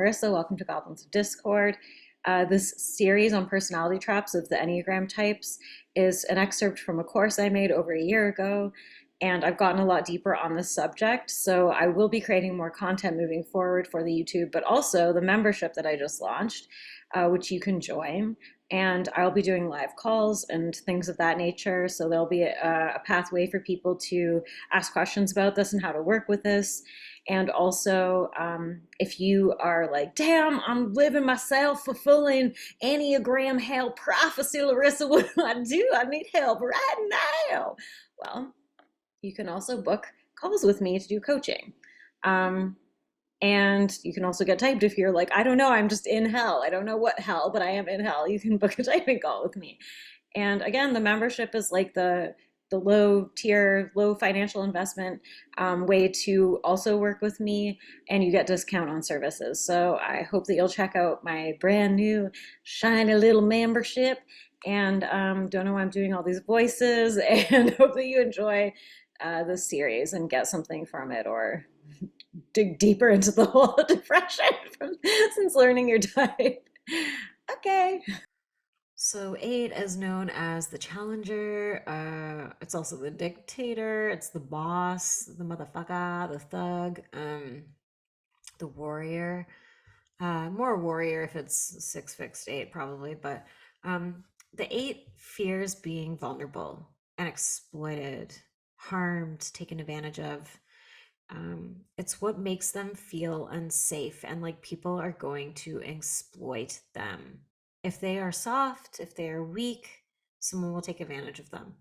Larissa. Welcome to Goblins of Discord. This series on personality traps of the Enneagram types is an excerpt from a course I made over a year ago, and I've gotten a lot deeper on this subject. So I will be creating more content moving forward for the YouTube, but also the membership that I just launched, which you can join. And I'll be doing live calls and things of that nature. So there'll be a pathway for people to ask questions about this and how to work with this. And also, if you are like, damn, I'm living my self fulfilling Enneagram hell prophecy, Larissa, what do I do? I need help right now. Well, you can also book calls with me to do coaching. Um, and you can also get typed if you're like, I don't know, I'm just in hell. I don't know what hell, but I am in hell. You can book a typing call with me. And again, the membership is like the low tier, low financial investment way to also work with me, and you get discount on services. So I hope that you'll check out my brand new shiny little membership. And don't know why I'm doing all these voices, and hope that you enjoy this series and get something from it, or dig deeper into the whole depression from, since learning your type. Okay. So eight is known as the challenger. It's also the dictator. It's the boss, the motherfucker, the thug, the warrior. More warrior if it's six fixed eight, probably. But the eight fears being vulnerable and exploited, harmed, taken advantage of. It's what makes them feel unsafe and like people are going to exploit them. If they are soft, if they are weak, someone will take advantage of them.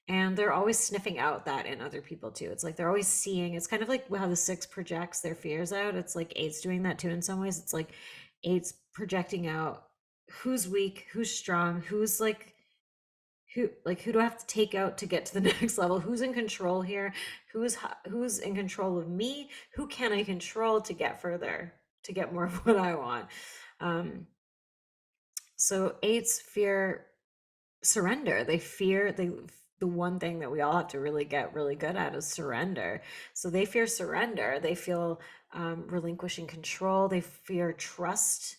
And they're always sniffing out that in other people too. It's like they're always seeing, it's kind of like how the six projects their fears out. It's like eight's doing that too in some ways. It's like eight's projecting out who's weak, who's strong, who's like who do I have to take out to get to the next level? Who's in control here? Who's in control of me? Who can I control to get further, to get more of what I want? So eights fear surrender. They fear the one thing that we all have to really get really good at is surrender. So they fear surrender. They feel relinquishing control. They fear trust,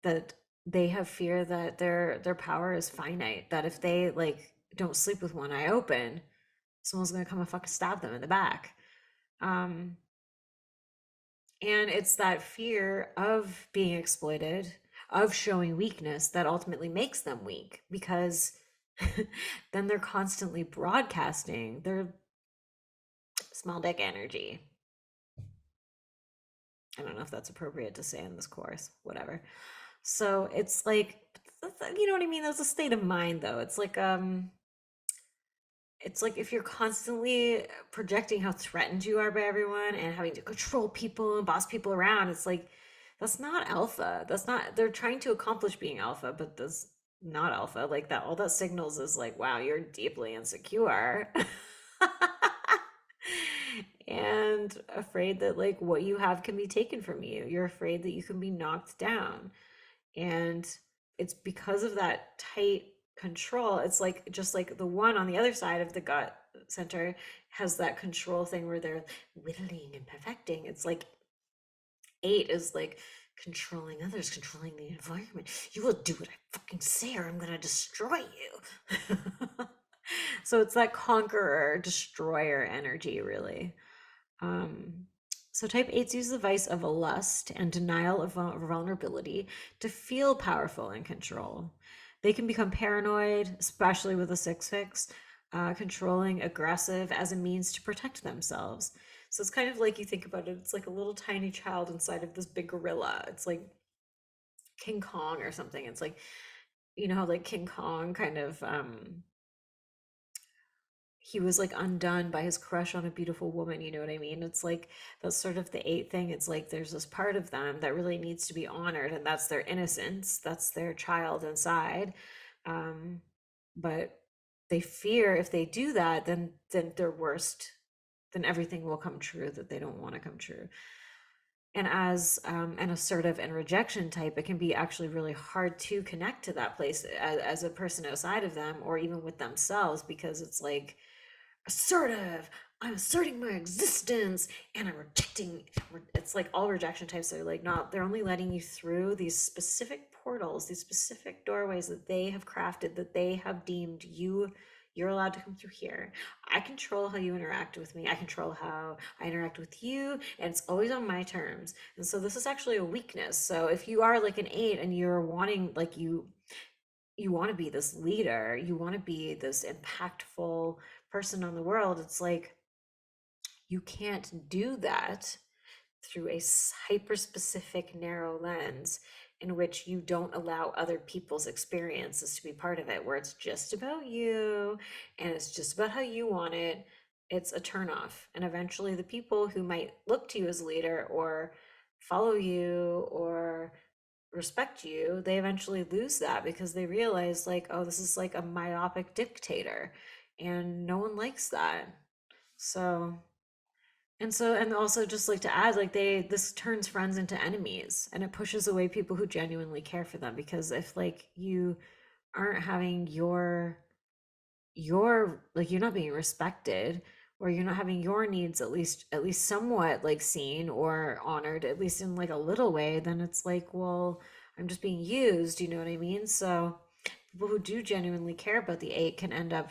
that they have fear that their power is finite, that if they like don't sleep with one eye open, someone's gonna come and fucking stab them in the back. um and it's that fear of being exploited, of showing weakness, that ultimately makes them weak, because then they're constantly broadcasting their small dick energy. I don't know if that's appropriate to say in this course, whatever. So it's like, you know what I mean? There's a state of mind though. It's like if you're constantly projecting how threatened you are by everyone and having to control people and boss people around, it's like that's not alpha. That's not, they're trying to accomplish being alpha, but that's not alpha. Like that, all that signals is like, wow, you're deeply insecure. And afraid that like what you have can be taken from you. You're afraid that you can be knocked down. And it's because of that tight control. It's like just like the one on the other side of the gut center has that control thing where they're whittling and perfecting. It's like eight is like controlling others, controlling the environment. You will do what I fucking say or I'm gonna destroy you. So it's that conqueror destroyer energy, really. um so type 8s use the vice of a lust and denial of vulnerability to feel powerful and control. They can become paranoid, especially with a six fix, controlling, aggressive as a means to protect themselves. So it's kind of like, you think about it, it's like a little tiny child inside of this big gorilla. It's like King Kong or something. It's like, you know how like King Kong kind of he was like undone by his crush on a beautiful woman, you know what I mean? It's like that's sort of the eight thing. It's like there's this part of them that really needs to be honored, and that's their innocence, that's their child inside. um but they fear if they do that, then their worst, then everything will come true that they don't want to come true. And as an assertive and rejection type, it can be actually really hard to connect to that place as a person outside of them, or even with themselves, because it's like, assertive, I'm asserting my existence and I'm rejecting. It's like all rejection types are like not, they're only letting you through these specific portals, these specific doorways that they have crafted, that they have deemed you're allowed to come through here. I control how you interact with me. I control how I interact with you, and it's always on my terms. And so this is actually a weakness. So if you are like an eight and you're wanting like you want to be this leader, you want to be this impactful person on the world, it's like you can't do that through a hyper specific narrow lens in which you don't allow other people's experiences to be part of it, where it's just about you and it's just about how you want it. It's a turnoff. And eventually, the people who might look to you as a leader or follow you or respect you, they eventually lose that because they realize, like, oh, this is like a myopic dictator, and no one likes that. So and also just like to add, like this turns friends into enemies and it pushes away people who genuinely care for them, because if like you aren't having your like you're not being respected, or you're not having your needs at least somewhat like seen or honored, at least in like a little way, then it's like, well, I'm just being used, you know what I mean? So people who do genuinely care about the eight can end up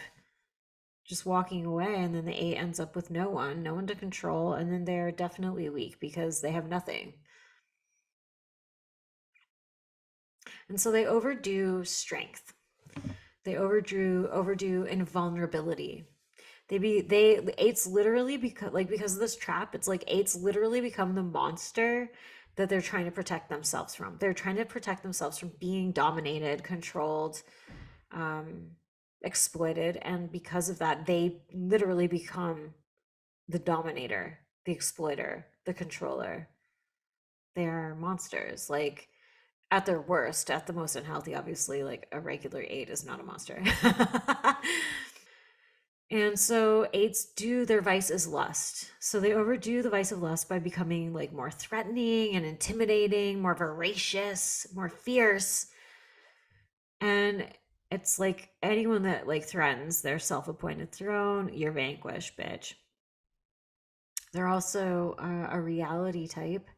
just walking away, and then the eight ends up with no one to control, and then they're definitely weak because they have nothing. And so they overdo strength. They overdo invulnerability. The eights literally, because of this trap, it's like eights literally become the monster that they're trying to protect themselves from. They're trying to protect themselves from being dominated, controlled, um, exploited, and because of that, they literally become the dominator, the exploiter, the controller. They're monsters. Like at their worst, at the most unhealthy, obviously, like a regular eight is not a monster. And so eights do their vice is lust. So they overdo the vice of lust by becoming like more threatening and intimidating, more voracious, more fierce. And it's like anyone that like threatens their self-appointed throne, you're vanquished, bitch. They're also a reality type.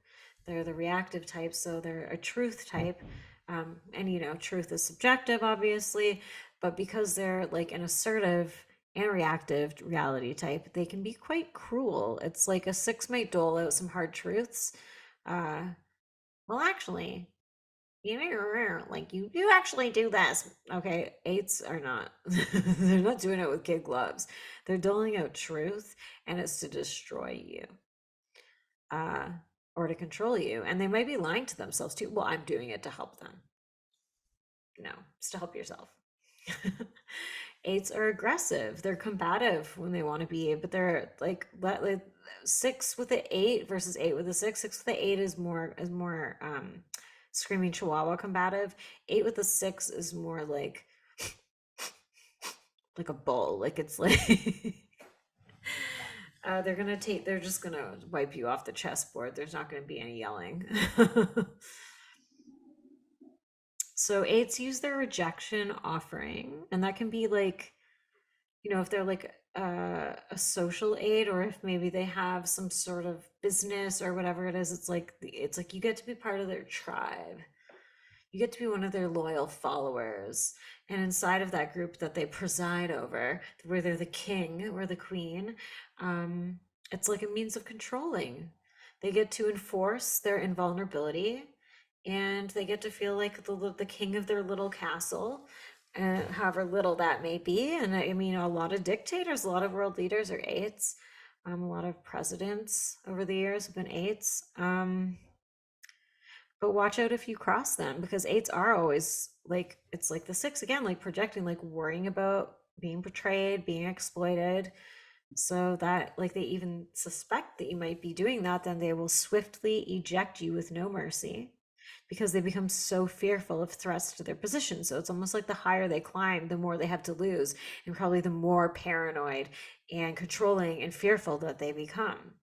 They're the reactive type, so they're a truth type. And truth is subjective, obviously, but because they're like an assertive and reactive reality type, they can be quite cruel. It's like a six might dole out some hard truths. Uh, well, actually, you actually do this. Okay, eights are not. They're not doing it with kid gloves. They're doling out truth, and it's to destroy you, uh, or to control you. And they might be lying to themselves too. Well, I'm doing it to help them. No, it's to help yourself. Eights are aggressive. They're combative when they want to be, but they're like six with the eight versus eight with the six. Six with the eight is more screaming chihuahua combative. Eight with the six is more like a bull. Like it's like they're just gonna wipe you off the chessboard. There's not gonna be any yelling. So eights use their rejection offering, and that can be like, if they're like a social aid, or if maybe they have some sort of business or whatever it is. It's like you get to be part of their tribe. You get to be one of their loyal followers. And inside of that group that they preside over, where they're the king or the queen, um, it's like a means of controlling. They get to enforce their invulnerability, and they get to feel like the king of their little castle, however little that may be. And I mean, a lot of dictators, a lot of world leaders are eights. A lot of presidents over the years have been eights. But watch out if you cross them, because eights are always like, it's like the six again, like projecting, like worrying about being betrayed, being exploited. So that like they even suspect that you might be doing that, then they will swiftly eject you with no mercy, because they become so fearful of threats to their position. So it's almost like the higher they climb, the more they have to lose, and probably the more paranoid and controlling and fearful that they become.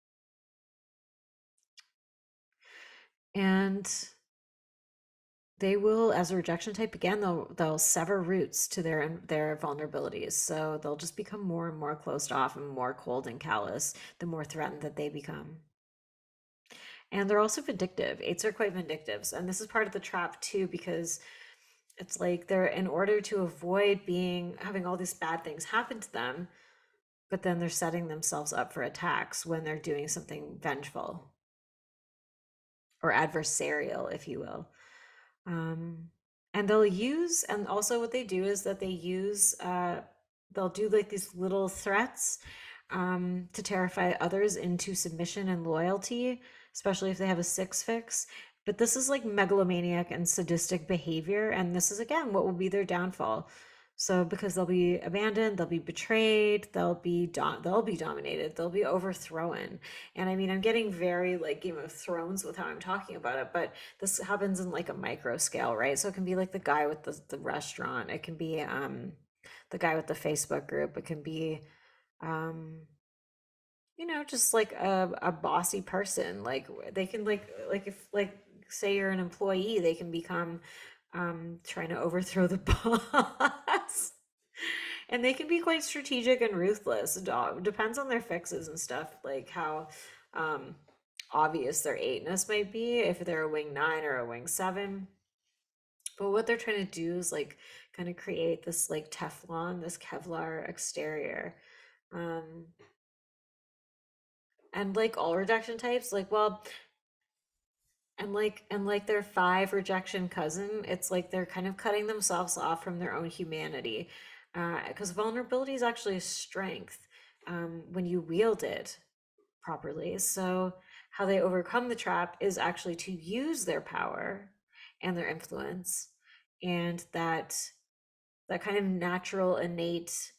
And They will, as a rejection type, again, they'll sever roots to their vulnerabilities. So they'll just become more and more closed off and more cold and callous the more threatened that they become. And they're also vindictive. Eights are quite vindictive. And this is part of the trap too, because it's like they're, in order to avoid being having all these bad things happen to them, but then they're setting themselves up for attacks when they're doing something vengeful or adversarial, if you will. Um, and they'll use, and also what they do is that they'll do like these little threats to terrify others into submission and loyalty, especially if they have a six fix. But this is like megalomaniac and sadistic behavior, and this is again what will be their downfall. So because they'll be abandoned, they'll be betrayed, they'll be dominated, they'll be overthrown. And I mean, I'm getting very like Game of Thrones with how I'm talking about it, but this happens in like a micro scale, right? So it can be like the guy with the restaurant, it can be the guy with the Facebook group, it can be um just like a bossy person. Like they can like if like say you're an employee, they can become trying to overthrow the boss. And they can be quite strategic and ruthless. Depends on their fixes and stuff, like how um obvious their eightness might be, if they're a wing nine or a wing seven. But what they're trying to do is like kind of create this like Teflon, this Kevlar exterior. Um, and like all rejection types, like well, and like their five rejection cousin, it's like they're kind of cutting themselves off from their own humanity. Because vulnerability is actually a strength when you wield it properly. So how they overcome the trap is actually to use their power and their influence, and that kind of natural innate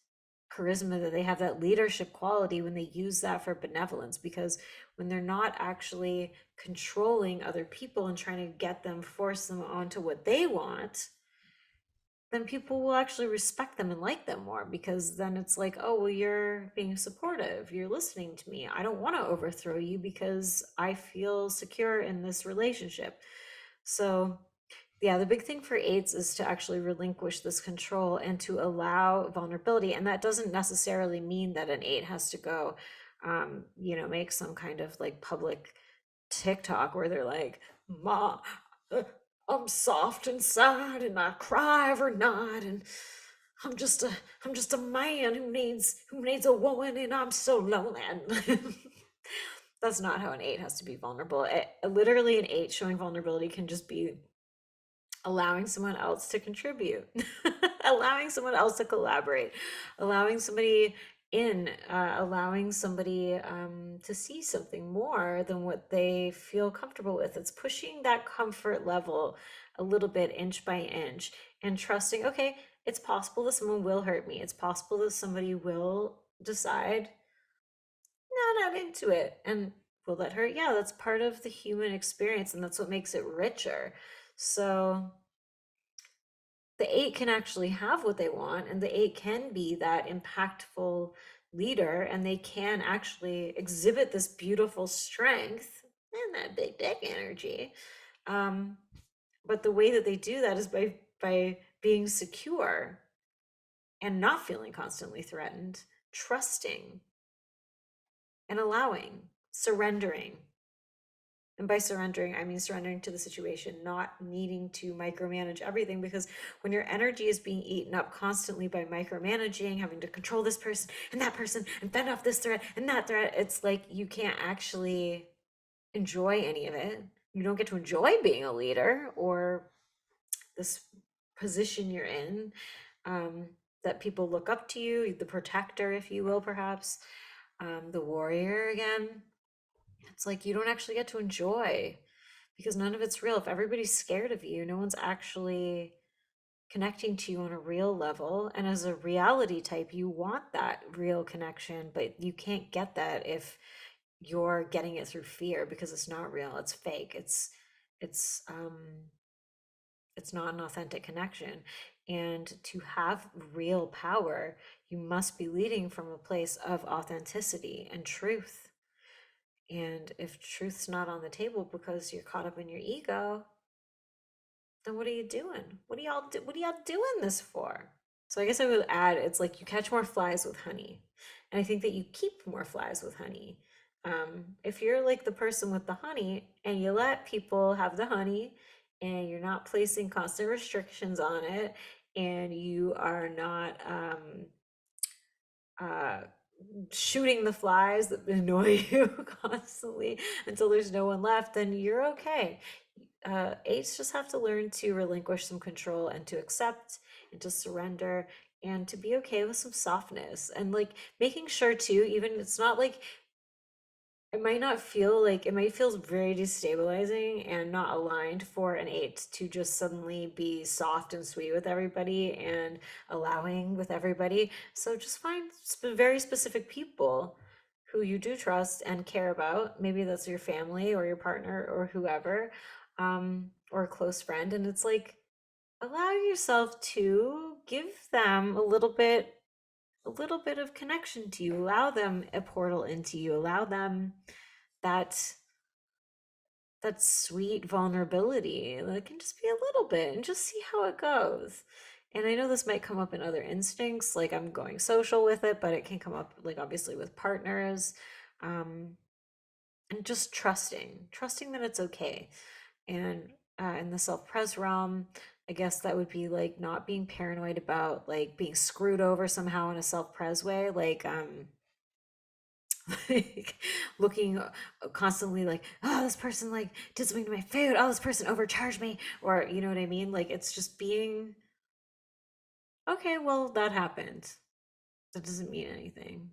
charisma that they have, that leadership quality, when they use that for benevolence. Because when they're not actually controlling other people and trying to get them, force them onto what they want, then people will actually respect them and like them more, because then it's like, oh, well, you're being supportive, you're listening to me, I don't want to overthrow you because I feel secure in this relationship. So yeah, the big thing for eights is to actually relinquish this control and to allow vulnerability. And that doesn't necessarily mean that an eight has to go, make some kind of like public TikTok where they're like, Ma, uh, I'm soft inside and I cry every night, and I'm just a I'm just a man who needs a woman, and I'm so lonely. That's not how an eight has to be vulnerable. Literally, an eight showing vulnerability can just be allowing someone else to contribute, allowing someone else to collaborate, allowing somebody allowing somebody to see something more than what they feel comfortable with. It's pushing that comfort level a little bit, inch by inch, and trusting, okay, it's possible that someone will hurt me. It's possible that somebody will decide, no, not into it. And will that hurt? Yeah, that's part of the human experience, and that's what makes it richer. So the eight can actually have what they want, and the eight can be that impactful leader, and they can actually exhibit this beautiful strength and that big dick energy. um, but the way that they do that is by being secure and not feeling constantly threatened, trusting and allowing, surrendering. And by surrendering, I mean surrendering to the situation, not needing to micromanage everything. Because when your energy is being eaten up constantly by micromanaging, having to control this person, and fend off this threat and that threat, it's like you can't actually enjoy any of it. You don't get to enjoy being a leader or this position you're in, um, that people look up to you, the protector, if you will, perhaps, the warrior again. It's like you don't actually get to enjoy, because none of it's real. If everybody's scared of you, no one's actually connecting to you on a real level. And as a reality type, you want that real connection, but you can't get that if you're getting it through fear, because it's not real, it's fake, it's it's not an authentic connection. And to have real power, you must be leading from a place of authenticity and truth. And if truth's not on the table because you're caught up in your ego, then what are you doing? What are y'all doing this for? So I guess I would add it's like you catch more flies with honey. And I think that you keep more flies with honey. If you're like the person with the honey and you let people have the honey and you're not placing constant restrictions on it and you are not uh, shooting the flies that annoy you constantly until there's no one left, then you're okay. Eights just have to learn to relinquish some control and to accept and to surrender and to be okay with some softness and like making sure too, even it's not like it might not feel like it might feel very destabilizing and not aligned for an eight to just suddenly be soft and sweet with everybody and allowing with everybody. So just find very specific people who you do trust and care about. Maybe that's your family or your partner or whoever, or a close friend. And it's like, allow yourself to give them a little bit of connection to you, allow them a portal into you, allow them that that sweet vulnerability that can just be a little bit and just see how it goes. And I know this might come up in other instincts, like I'm going social with it, but it can come up like obviously with partners. Um, and just trusting that it's okay. And in the self-pres realm, I guess that would be like not being paranoid about like being screwed over somehow in a self-pres way, like looking constantly like, oh, this person like did something to my food, oh, this person overcharged me, or you know what I mean, like it's just being okay, well that happened, that doesn't mean anything.